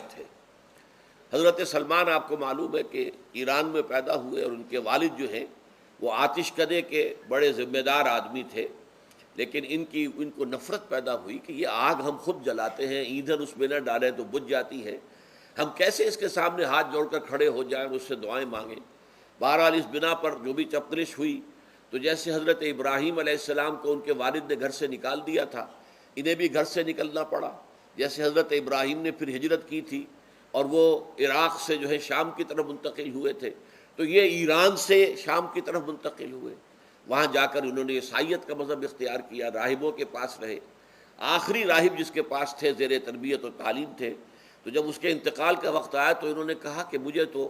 تھے۔ حضرت سلمان آپ کو معلوم ہے کہ ایران میں پیدا ہوئے، اور ان کے والد جو ہیں وہ آتش کدے کے بڑے ذمہ دار آدمی تھے، لیکن ان کو نفرت پیدا ہوئی کہ یہ آگ ہم خود جلاتے ہیں، ایندھن اس میں نہ ڈالیں تو بجھ جاتی ہے، ہم کیسے اس کے سامنے ہاتھ جوڑ کر کھڑے ہو جائیں اور اس سے دعائیں مانگیں۔ بہرحال اس بنا پر جو بھی چپقلش ہوئی، تو جیسے حضرت ابراہیم علیہ السلام کو ان کے والد نے گھر سے نکال دیا تھا، انہیں بھی گھر سے نکلنا پڑا۔ جیسے حضرت ابراہیم نے پھر ہجرت کی تھی اور وہ عراق سے جو ہے شام کی طرف منتقل ہوئے تھے، تو یہ ایران سے شام کی طرف منتقل ہوئے۔ وہاں جا کر انہوں نے عیسائیت کا مذہب اختیار کیا، راہبوں کے پاس رہے۔ آخری راہب جس کے پاس تھے، زیر تربیت و تعلیم تھے، تو جب اس کے انتقال کا وقت آیا تو انہوں نے کہا کہ مجھے تو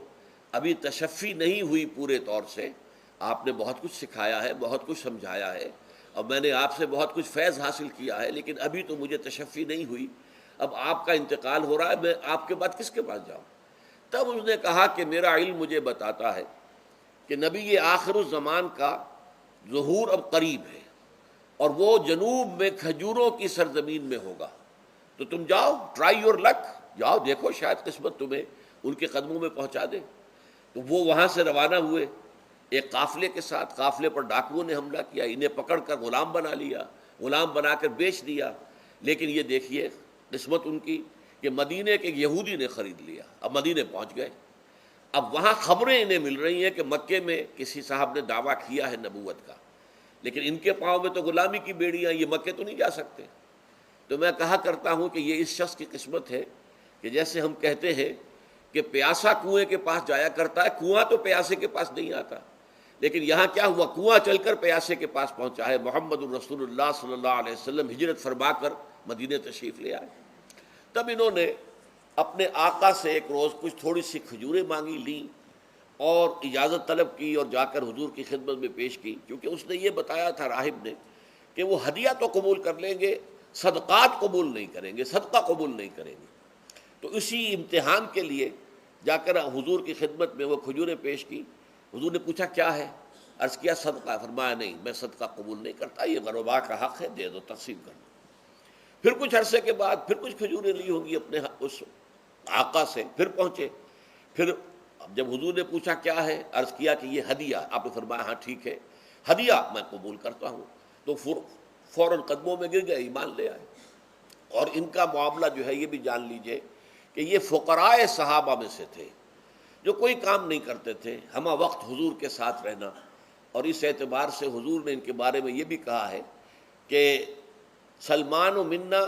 ابھی تشفی نہیں ہوئی پورے طور سے، آپ نے بہت کچھ سکھایا ہے، بہت کچھ سمجھایا ہے، اور میں نے آپ سے بہت کچھ فیض حاصل کیا ہے، لیکن ابھی تو مجھے تشفی نہیں ہوئی۔ اب آپ کا انتقال ہو رہا ہے، میں آپ کے بعد کس کے پاس جاؤں؟ تب اس نے کہا کہ میرا علم مجھے بتاتا ہے کہ نبی آخر الزمان کا ظہور اب قریب ہے، اور وہ جنوب میں کھجوروں کی سرزمین میں ہوگا، تو تم جاؤ، ٹرائی یور لک، جاؤ دیکھو شاید قسمت تمہیں ان کے قدموں میں پہنچا دے۔ تو وہ وہاں سے روانہ ہوئے ایک قافلے کے ساتھ۔ قافلے پر ڈاکوؤں نے حملہ کیا، انہیں پکڑ کر غلام بنا لیا، غلام بنا کر بیچ دیا۔ لیکن یہ دیکھیے قسمت ان کی کہ مدینے کے یہودی نے خرید لیا، اب مدینے پہنچ گئے۔ اب وہاں خبریں انہیں مل رہی ہیں کہ مکے میں کسی صاحب نے دعویٰ کیا ہے نبوت کا، لیکن ان کے پاؤں میں تو غلامی کی بیڑیاں، یہ مکے تو نہیں جا سکتے۔ تو میں کہا کرتا ہوں کہ یہ اس شخص کی قسمت ہے کہ جیسے ہم کہتے ہیں کہ پیاسا کنویں کے پاس جایا کرتا ہے، کنواں تو پیاسے کے پاس نہیں آتا، لیکن یہاں کیا ہوا، کنواں چل کر پیاسے کے پاس پہنچا ہے۔ محمد الرسول اللہ صلی اللہ علیہ وسلم ہجرت فرما کر مدینہ تشریف لے آئے۔ تب انہوں نے اپنے آقا سے ایک روز کچھ تھوڑی سی کھجوریں مانگی، لیں اور اجازت طلب کی اور جا کر حضور کی خدمت میں پیش کی، کیونکہ اس نے یہ بتایا تھا راہب نے کہ وہ ہدیہ تو قبول کر لیں گے، صدقات قبول نہیں کریں گے، صدقہ قبول نہیں کریں گے۔ تو اسی امتحان کے لیے جا کر حضور کی خدمت میں وہ کھجوریں پیش کی۔ حضور نے پوچھا کیا ہے؟ عرض کیا صدقہ۔ فرمایا نہیں، میں صدقہ قبول نہیں کرتا، یہ غربا کا حق ہے، دے دو، تقسیم کر دو۔ پھر کچھ عرصے کے بعد پھر کچھ کھجوریں لی ہوں گی اپنے اس آقا سے، پھر پہنچے۔ پھر جب حضور نے پوچھا کیا ہے، عرض کیا کہ یہ ہدیہ۔ آپ نے فرمایا ہاں ٹھیک ہے، ہدیہ میں قبول کرتا ہوں۔ تو فوراً قدموں میں گر گئے، ایمان لے آئے۔ اور ان کا معاملہ جو ہے یہ بھی جان لیجئے کہ یہ فقراء صحابہ میں سے تھے جو کوئی کام نہیں کرتے تھے، ہمہ وقت حضور کے ساتھ رہنا۔ اور اس اعتبار سے حضور نے ان کے بارے میں یہ بھی کہا ہے کہ سلمان و منا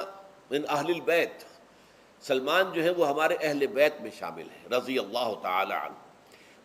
من اہل البیت، سلمان جو ہے وہ ہمارے اہل بیت میں شامل ہے، رضی اللہ تعالی عنہ۔